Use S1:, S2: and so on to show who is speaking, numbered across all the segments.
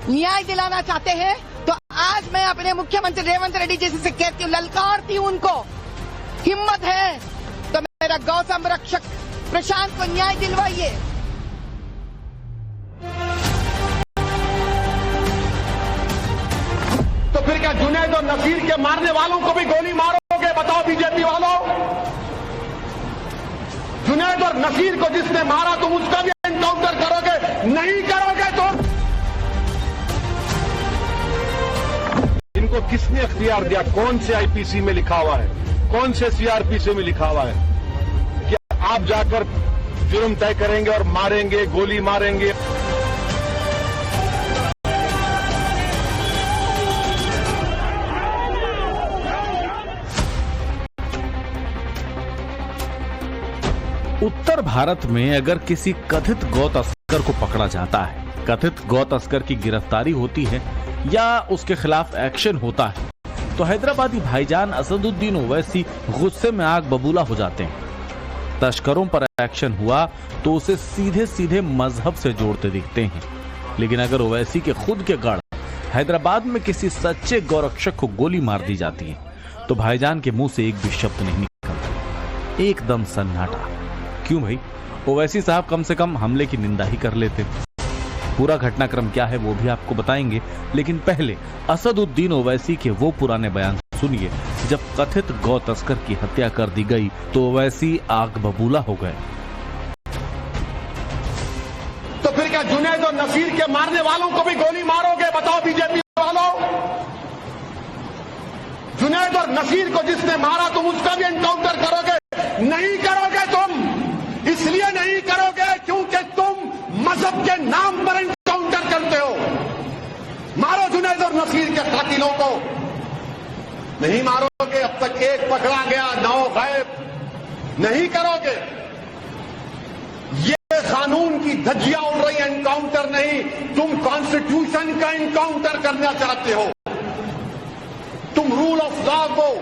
S1: न्याय दिलाना चाहते हैं तो आज मैं अपने मुख्यमंत्री रेवंत रेड्डी जी से कहती हूँ, ललकारती हूँ उनको, हिम्मत है तो मेरा गौ संरक्षक प्रशांत को न्याय दिलवाइए।
S2: तो फिर क्या जुनैद और नसीर के मारने वालों को भी गोली मारोगे? बताओ बीजेपी वालों, जुनैद और नसीर को जिसने मारा तुम उसका भी एनकाउंटर करोगे? नहीं करोगे तुम। इनको किसने इख्तियार दिया? कौन से आईपीसी में लिखा हुआ है, कौन से सीआरपीसी में लिखा हुआ है कि आप जाकर जुर्म तय करेंगे और मारेंगे, गोली मारेंगे?
S3: उत्तर भारत में अगर किसी कथित गौ तस्कर को पकड़ा जाता है, कथित गौ तस्कर की गिरफ्तारी होती है या उसके खिलाफ एक्शन होता है, तो हैदराबादी भाईजान असदुद्दीन ओवैसी गुस्से में आग बबूला हो जाते हैं। तस्करों पर एक्शन हुआ तो उसे सीधे सीधे मजहब से जोड़ते दिखते हैं। लेकिन अगर ओवैसी के खुद के गढ़ हैदराबाद में किसी सच्चे गौरक्षक को गोली मार दी जाती है तो भाईजान के मुंह से एक भी शब्द नहीं निकलता, एकदम सन्नाटा। क्यों भाई? ओवैसी साहब कम से कम हमले की निंदा ही कर लेते। पूरा घटनाक्रम क्या है वो भी आपको बताएंगे, लेकिन पहले असदुद्दीन ओवैसी के वो पुराने बयान सुनिए जब कथित गौ तस्कर की हत्या कर दी गई तो ओवैसी आग बबूला हो गए।
S2: तो फिर क्या जुनैद और नसीर के मारने वालों को भी गोली मारोगे? बताओ बीजेपी वालों, जुनैद और नसीर को जिसने मारा तुम उसका भी एनकाउंटर करोगे? नहीं करोगे तुम। इसलिए नहीं करोगे क्योंकि तुम मजहब के नाम पर एनकाउंटर करते हो। मारो जुनैद और नसीर के कातिलों को। नहीं मारोगे, अब तक एक पकड़ा गया, 9 गायब। नहीं करोगे। ये कानून की धज्जियां उड़ रही, एनकाउंटर नहीं, तुम कॉन्स्टिट्यूशन का एनकाउंटर करना चाहते हो। तुम रूल ऑफ लॉ को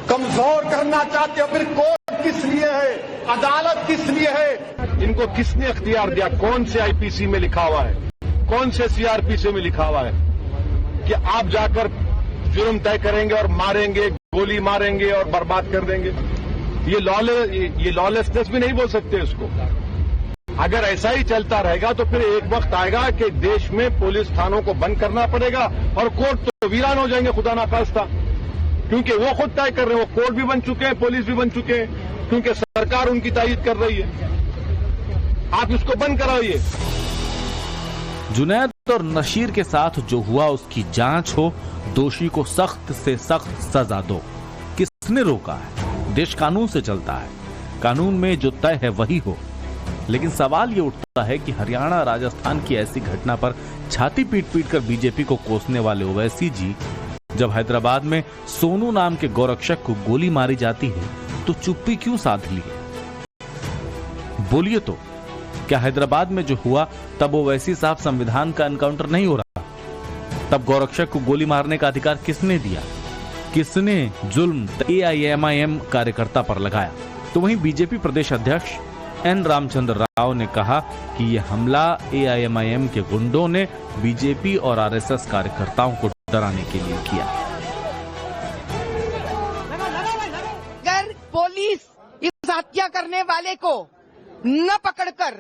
S2: कमजोर करना चाहते हो। फिर कोर्ट किस लिए है, अदालत किस लिए है? इनको किसने इख्तियार दिया? कौन से आईपीसी में लिखा हुआ है, कौन से सीआरपीसी में लिखा हुआ है कि आप जाकर जुर्म तय करेंगे और मारेंगे, गोली मारेंगे और बर्बाद कर देंगे? ये लॉलेसनेस भी नहीं बोल सकते इसको। अगर ऐसा ही चलता रहेगा तो फिर एक वक्त आएगा कि देश में पुलिस थानों को बंद करना पड़ेगा और कोर्ट तो वीरान हो जाएंगे खुदा ना खास्ता, क्योंकि वो खुद तय कर रहे हैं। वो कोर्ट भी बन चुके हैं, पुलिस भी बन चुके हैं, क्योंकि सरकार उनकी तायीद कर रही है। आप इसको बंद कराइए।
S3: जुनैद और नसीर के साथ जो हुआ उसकी जांच हो, दोषी को सख्त से सख्त सजा दो। किसने रोका है? देश कानून से चलता है, कानून में जो तय है वही हो। लेकिन सवाल ये उठता है कि हरियाणा, राजस्थान की ऐसी घटना पर छाती पीट पीट कर बीजेपी को कोसने वाले ओवैसी जी जब हैदराबाद में सोनू नाम के गौरक्षक को गोली मारी जाती है तो चुप्पी क्यों साध ली? बोलिए तो, क्या हैदराबाद में जो हुआ तब ओवैसी साहब संविधान का एनकाउंटर नहीं हो रहा? तब गौरक्षक को गोली मारने का अधिकार किसने दिया? किसने जुल्म एआईएमआईएम कार्यकर्ता पर लगाया? तो वहीं बीजेपी प्रदेश अध्यक्ष एन रामचंद्र राव ने कहा कि यह हमला एआईएमआईएम के गुंडों ने बीजेपी और आरएसएस कार्यकर्ताओं को डराने के लिए किया।
S1: अगर पुलिस इस हत्या करने वाले को न पकड़कर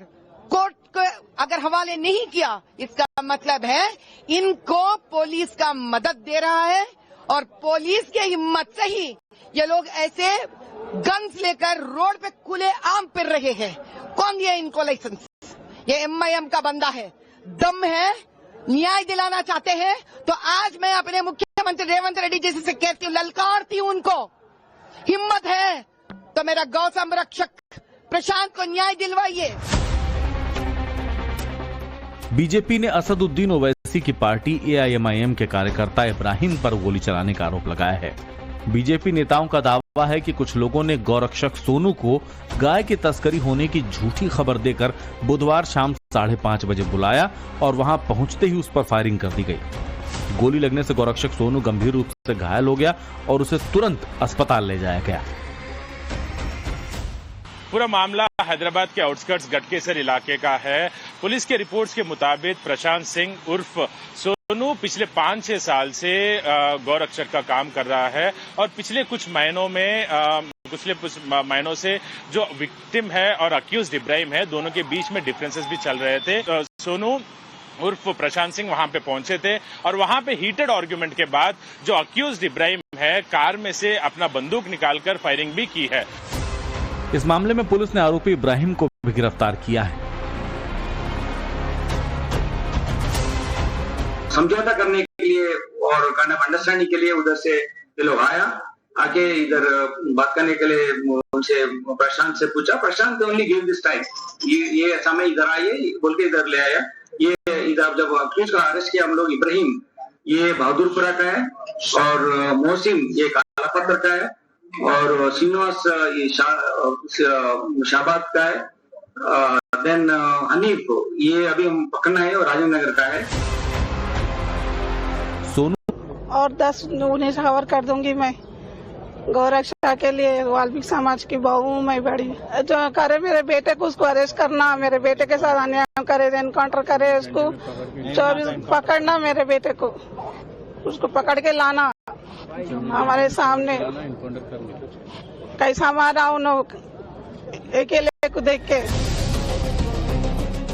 S1: कोर्ट को अगर हवाले नहीं किया, इसका मतलब है इनको पुलिस का मदद दे रहा है और पुलिस की हिम्मत से ही ये लोग ऐसे गन्स लेकर रोड पे खुले आम फिर रहे हैं। कौन दिया इनको लाइसेंस? ये एमआईएम का बंदा है, दम है, न्याय दिलाना चाहते हैं तो आज मैं अपने मुख्यमंत्री रेवंत रेड्डी जी से कहती हूँ, ललकारती हूँ उनको, हिम्मत है तो मेरा गौ संरक्षक प्रशांत को न्याय दिलवाइए।
S3: बीजेपी ने असदुद्दीन ओवैसी की पार्टी एआईएमआईएम के कार्यकर्ता इब्राहिम पर गोली चलाने का आरोप लगाया है। बीजेपी नेताओं का दावा है कि कुछ लोगों ने गौरक्षक सोनू को गाय की तस्करी होने की झूठी खबर देकर बुधवार शाम 5:30 बजे बुलाया और वहां पहुंचते ही उस पर फायरिंग कर दी गई। गोली लगने से गौरक्षक सोनू गंभीर रूप से घायल हो गया और उसे तुरंत अस्पताल ले जाया गया।
S4: पूरा मामला हैदराबाद के आउटस्कर्ट्स गटकेसर इलाके का है। पुलिस के रिपोर्ट्स के मुताबिक प्रशांत सिंह उर्फ सोनू पिछले 5-6 साल से गौरक्षक का काम कर रहा है और पिछले कुछ महीनों से जो विक्टिम है और अक्यूज्ड इब्राहिम है, दोनों के बीच में डिफरेंसेस भी चल रहे थे। सोनू उर्फ प्रशांत सिंह वहां पे पहुंचे थे और वहां पे हीटेड आर्ग्यूमेंट के बाद जो अक्यूज्ड इब्राहिम है, कार में से अपना बंदूक निकालकर फायरिंग भी की है।
S3: इस मामले में पुलिस ने आरोपी इब्राहिम को भी गिरफ्तार किया है।
S5: समझौता करने के लिए और काइंड ऑफ अंडरस्टैंडिंग के लिए उधर से ये लोग आके इधर बात करने के लिए उनसे प्रशांत से पूछा। प्रशांत ओनली गिव दिस टाइम, ये समय इधर आइए बोल के इधर ले आया। ये इधर जब अक्यूज का अरेस्ट किया हम लोग, इब्राहिम ये बहादुरपुरा का है और मोहसिन ये काला पत्थर का है और श्रीनिवास ये शाहबाद का है। देन हनीफ ये अभी हम पकड़ना है और राजेंद्र नगर का है।
S3: सोनू
S6: और 10 उन्हें सवार कर दूंगी मैं। गौरक्षा के लिए वाल्मीकि समाज की बहू हूँ मैं बड़ी। जो करे मेरे बेटे को, उसको अरेस्ट करना, मेरे बेटे के साथ अन्याय करे, एनकाउंटर करे, उसको 24 पकड़ना, मेरे बेटे को उसको पकड़ के लाना हमारे सामने। कैसा मारा उन अकेले को देख के।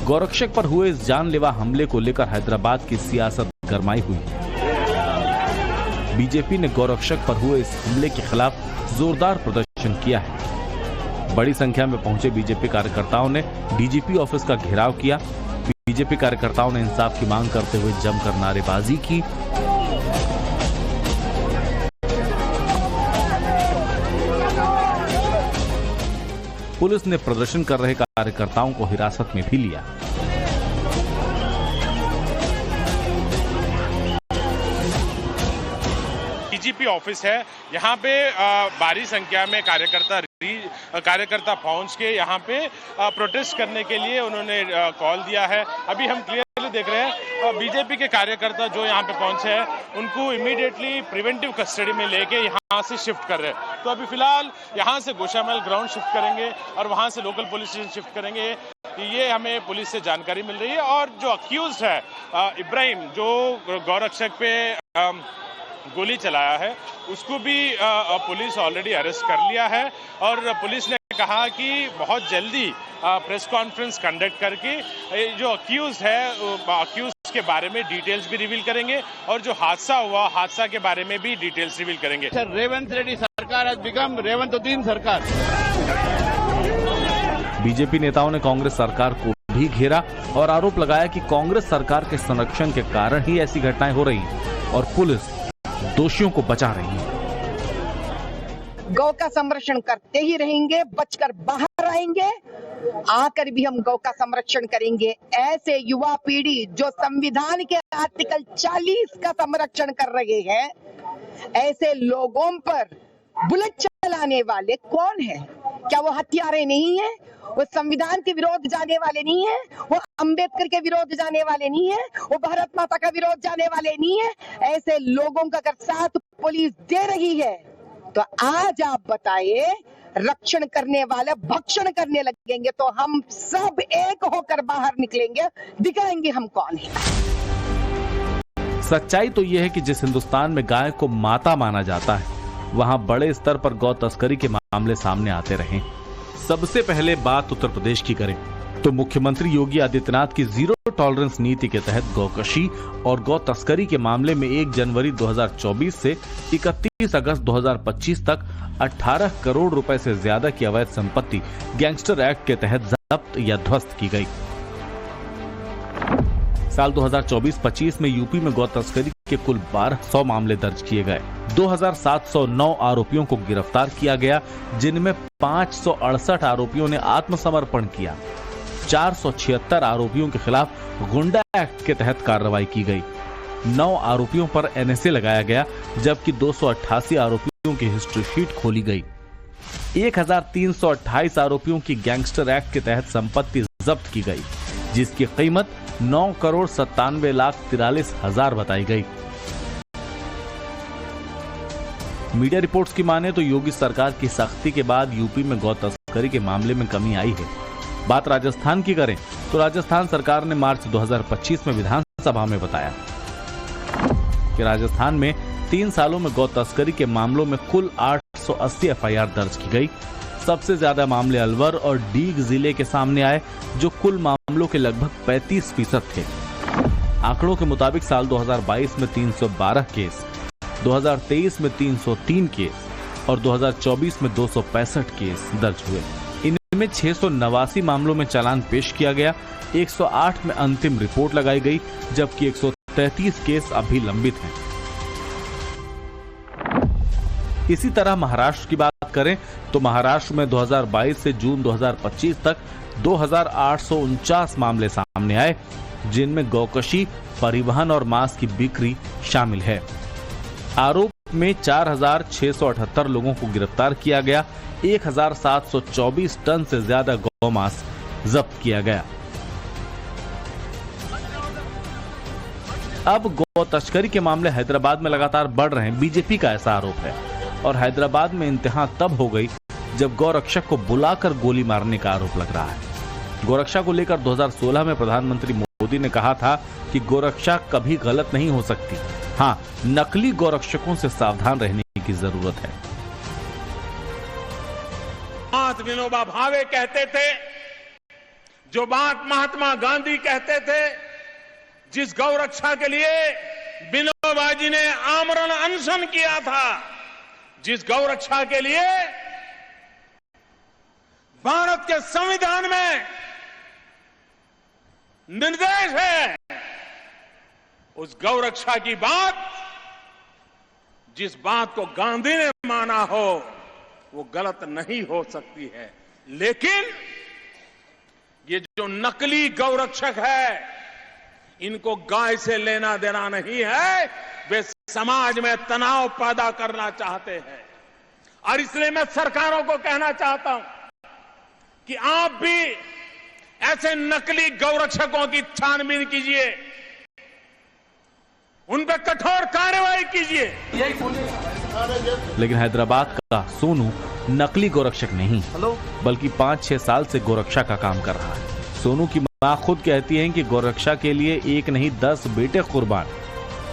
S3: गौरक्षक पर हुए इस जानलेवा हमले को लेकर हैदराबाद की सियासत गरमाई हुई। बीजेपी ने गौरक्षक पर हुए इस हमले के खिलाफ जोरदार प्रदर्शन किया है। बड़ी संख्या में पहुंचे बीजेपी कार्यकर्ताओं ने डीजीपी ऑफिस का घेराव किया। बीजेपी कार्यकर्ताओं ने इंसाफ की मांग करते हुए जमकर नारेबाजी की। पुलिस ने प्रदर्शन कर रहे कार्यकर्ताओं को हिरासत में भी लिया।
S4: डीजीपी ऑफिस है, यहाँ पे भारी संख्या में कार्यकर्ता पहुंच के यहाँ पे प्रोटेस्ट करने के लिए उन्होंने कॉल दिया है। अभी हम क्लियरली देख रहे हैं बीजेपी के कार्यकर्ता जो यहाँ पे पहुंचे हैं उनको इमीडिएटली प्रिवेंटिव कस्टडी में लेके यहाँ से शिफ्ट कर रहे हैं। तो अभी फिलहाल यहाँ से गोशामहल ग्राउंड शिफ्ट करेंगे और वहाँ से लोकल पुलिस स्टेशन शिफ्ट करेंगे। ये हमें पुलिस से जानकारी मिल रही है। और जो अक्यूज्ड है इब्राहिम, जो गौरक्षक पे गोली चलाया है, उसको भी पुलिस ऑलरेडी अरेस्ट कर लिया है और पुलिस ने कहा कि बहुत जल्दी प्रेस कॉन्फ्रेंस कंडक्ट करके जो अक्यूज्ड है अक्यूज्ड के बारे में डिटेल्स भी रिवील करेंगे और जो हादसा हुआ, हादसा के बारे में भी डिटेल्स रिवील करेंगे।
S2: सर, रेवंत रेड्डी सरकार has become रेवंतुद्दीन सरकार।
S3: बीजेपी नेताओं ने कांग्रेस सरकार को भी घेरा और आरोप लगाया कि कांग्रेस सरकार के संरक्षण के कारण ही ऐसी घटनाएं हो रही हैं और पुलिस दोषियों को बचा रही है।
S1: गौ का संरक्षण करते ही रहेंगे, बचकर बाहर आएंगे, आकर भी हम गौ का संरक्षण करेंगे। ऐसे युवा पीढ़ी जो संविधान के आर्टिकल 40 का संरक्षण कर रहे हैं, ऐसे लोगों पर बुलेट चलाने वाले कौन है? क्या वो हत्यारे नहीं है? वो संविधान के विरोध जाने वाले नहीं है? वो अंबेडकर के विरोध जाने वाले नहीं है? वो भारत माता का विरोध जाने वाले नहीं है? ऐसे लोगों का अगर साथ पुलिस दे रही है तो आज आप बताइए, रक्षण करने वाले भक्षण करने लगेंगे तो हम सब एक होकर बाहर निकलेंगे, दिखाएंगे हम कौन है।
S3: सच्चाई तो यह है कि जिस हिंदुस्तान में गाय को माता माना जाता है, वहां बड़े स्तर पर गौ तस्करी के मामले सामने आते रहे। सबसे पहले बात उत्तर प्रदेश की करें तो मुख्यमंत्री योगी आदित्यनाथ की जीरो टॉलरेंस नीति के तहत गौकशी और गौ तस्करी के मामले में 1 जनवरी 2024 से 31 अगस्त 2025 तक 18 करोड़ रुपए से ज्यादा की अवैध संपत्ति गैंगस्टर एक्ट के तहत जब्त या ध्वस्त की गई। साल 2024-25 में यूपी में गौ तस्करी के कुल 1200 मामले दर्ज किए गए। 2709 आरोपियों को गिरफ्तार किया गया, जिनमें 568 आरोपियों ने आत्मसमर्पण किया। 476 आरोपियों के खिलाफ गुंडा एक्ट के तहत कार्रवाई की गई। 9 आरोपियों पर एनएसए लगाया गया, जबकि 288 आरोपियों की हिस्ट्री शीट खोली गई। 1328 आरोपियों की गैंगस्टर एक्ट के तहत संपत्ति जब्त की गई, जिसकी कीमत 9,97,43,000 बताई गई। मीडिया रिपोर्ट्स की माने तो योगी सरकार की सख्ती के बाद यूपी में गौ तस्करी के मामले में कमी आई है। बात राजस्थान की करें तो राजस्थान सरकार ने मार्च 2025 में विधानसभा में बताया कि राजस्थान में 3 सालों में गौ तस्करी के मामलों में कुल 880 एफआईआर दर्ज की गई। सबसे ज्यादा मामले अलवर और डीग जिले के सामने आए, जो कुल मामलों के लगभग 35% थे। आंकड़ों के मुताबिक साल 2022 में 312 केस, 2023 में 303 केस और 2024 में 265 केस दर्ज हुए। इनमें 689 मामलों में चालान पेश किया गया, 108 में अंतिम रिपोर्ट लगाई गई, जबकि 133 केस अभी लंबित हैं। इसी तरह महाराष्ट्र की बात करें तो महाराष्ट्र में 2022 से जून 2025 तक 2849 मामले सामने आए, जिनमें गौकशी, परिवहन और मांस की बिक्री शामिल है। आरोप में 4678 लोगों को गिरफ्तार किया गया, 1724 टन से ज्यादा गौमांस जब्त किया गया। अब गौ तस्करी के मामले हैदराबाद में लगातार बढ़ रहे हैं, बीजेपी का ऐसा आरोप है। और हैदराबाद में इंतहा तब हो गई जब गौरक्षक को बुलाकर गोली मारने का आरोप लग रहा है। गौरक्षा को लेकर 2016 में प्रधानमंत्री मोदी ने कहा था कि गौरक्षा कभी गलत नहीं हो सकती। हाँ, नकली गौरक्षकों से सावधान रहने की जरूरत है।
S7: विनोबा भावे कहते थे, जो बात महात्मा गांधी कहते थे, जिस गौरक्षा के लिए विनोबा जी ने आमरण अनशन किया था, जिस गौरक्षा के लिए भारत के संविधान में निर्देश है, उस गौरक्षा की बात, जिस बात को गांधी ने माना हो, वो गलत नहीं हो सकती है। लेकिन ये जो नकली गौरक्षक है, इनको गाय से लेना देना नहीं है, वे समाज में तनाव पैदा करना चाहते हैं। और इसलिए मैं सरकारों को कहना चाहता हूं कि आप भी ऐसे नकली गौरक्षकों की छानबीन कीजिए, उन पर कठोर कार्रवाई कीजिए।
S3: लेकिन हैदराबाद का सोनू नकली गोरक्षक नहीं, बल्कि 5-6 साल से गोरक्षा का काम कर रहा है। सोनू की मां खुद कहती हैं कि गोरक्षा के लिए 1 नहीं 10 बेटे कुर्बान।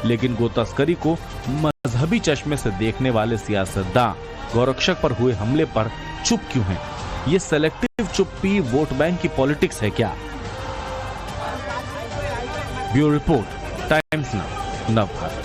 S3: लेकिन गो तस्करी को मजहबी चश्मे से देखने वाले सियासतदां गोरक्षक पर हुए हमले पर चुप क्यों हैं? ये सेलेक्टिव चुप्पी वोट बैंक की पॉलिटिक्स है क्या? Bureau report, times now, Navbharat.